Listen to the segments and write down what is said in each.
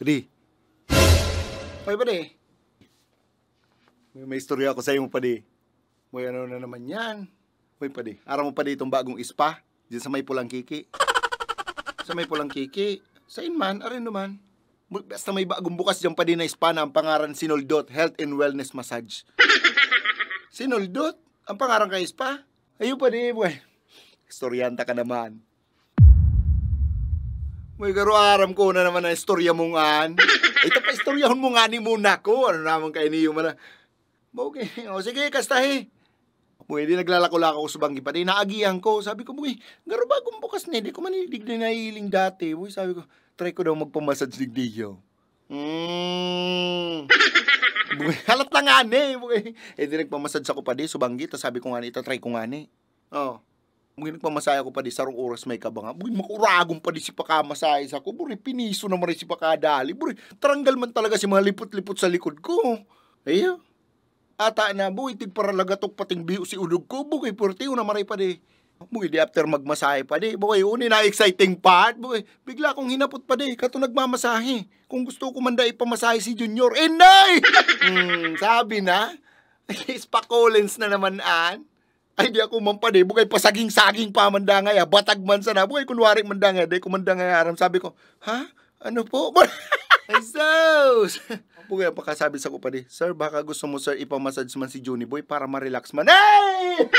Padi. Ay, padi. May istorya ako sa iyo, padi. May ano na naman yan. Uy, padi. Araw mo, padi, itong bagong spa. Diyan sa may Pulang Kiki. Sa may Pulang Kiki. Sa inman, arin naman. Basta may bagong bukas dyan, padi, na spa na ang pangaran Sinoldot Health and Wellness Massage. Sinoldot? Ang pangaran kay spa? Ayun, padi, boy. Istoryanta ka naman. May garo aram ko na naman ang istorya mo nga. Ito pa istoryahon mo nga ni muna ko. Ano naman kayo niyo man. Okay. O sige, kastahi. Di naglalako-lako ko sa banggi pa. Di naagihan ko. Sabi ko, boy, garo bagong bukas na. Di ko manilig na nahiling dati. Boy, sabi ko, try ko daw magpamassage digdiyo. Boy, halat na nga ni. Boy. Di nagpamassage ako pa di. Subanggi. Tapos sabi ko nga ni, ito try ko nga ni. Oh. Mungkin nagpamasaya ko pa di sarong oras may kabanga. Buri makuragong pa di si pakamasaya sa ko. Buri piniso naman rin si pakadali. Buri taranggal man talaga si mga lipot-lipot sa likod ko. Ayo. Ata na buhay tig para lagatok pating biyo si udog ko. Bukay purtiyo na maray pa di. Bukay di after magmasahe pa di. Bukay uni na exciting part. Bukay bigla kong hinapot pa di. Kato nagmamasahe. Kung gusto ko man da ipamasahe si Junior. Inday! Sabi na. Spa Collins na naman an. Ay, di ako mampade. Bukay pasaging-saging pa mandangay. Batag man sana. Bukay kunwari mandangay. Di ko mandangay aram. Sabi ko, ha? Ano po? Ay, sos! Bukay ang pakasabi sa ko pa di. Sir, baka gusto mo, sir, ipamassage man si Juni Boy para ma-relax man. Hey!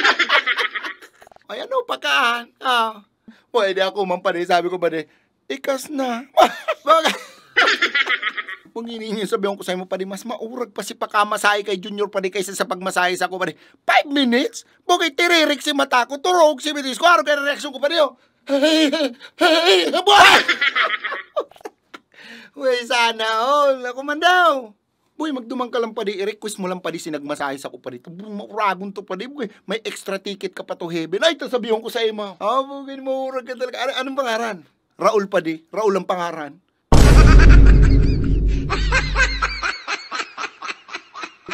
Ay, ano pakaan? Ah. Bukay, di ako mampade. Sabi ko pa di, ikas na. Bakit? Kung hinihingi sabihan ko sa'yo mo pa di, mas maurag pa si pakamasahe kay Junior pa di kaysa sa pagmasahe sa ko pa di. 5 minutes? Bukay tiririk si mata ko, turog si bitis ko, araw kaya reaksyon ko pa di, oh. Hey, boy! Uy, sana all, ako man daw. Boy, magdumang ka lang pa di, i-request mo lang pa di sinagmasahe sa ko pa di. Mauragon to pa di, boy. May extra ticket ka pa to heaven. Ay, ito sabihan ko sa'yo mo. Oh, bukay, maurag ka talaga. Anong pangaran? Raul pa di. Raul ang pangaran.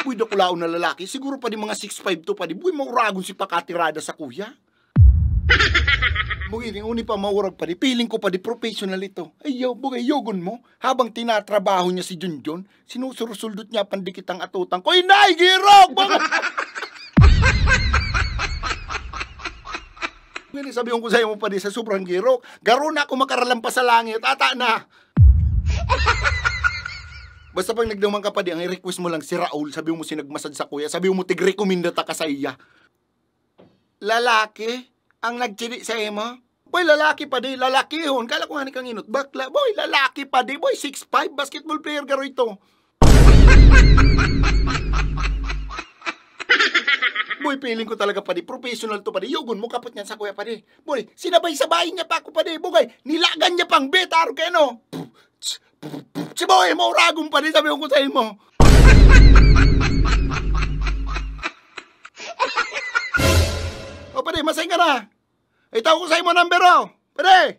Uy, nakulao na lalaki. Siguro pa di mga 6'5" to pa di. Uy, mauragon si pakatirada sa kuya. Bugi, uni pa maurag pa di. Piling ko pa di professional ito. Ayaw, bugay, yogon mo. Habang tinatrabaho niya si Junjun, sinusurusuldot niya pandikit ang atutang ko. Inay, girog! Sabihin ko sa'yo mo pa di sa sobrang girog. Garo na ako makaralampas sa langit. Ata na. Basta pag nagdamang ka pa di, ang i-request mo lang si Raul, sabi mo sinagmasad sa kuya, sabi mo tig-recommenda ta ka sa iya. Lalaki? Ang nagchiri sa ema? Boy, lalaki pa di, lalaki yun. Kala ko nga ni kang inot, bakla. Boy, lalaki pa di, boy, 6'5", basketball player garo ito. Boy, feeling ko talaga pa di, professional to pa di, yogon mo kapot niyan sa kuya pa di. Boy, sinabay-sabayin niya pa ako pa di, bugay, nilagan niya pang bet, aro kayo no. Si boy, mauragong pa rin, sabi ko sa'yo mo. O, pwede, masay ka na. Itaw ko sa'yo mo number, o. Pwede.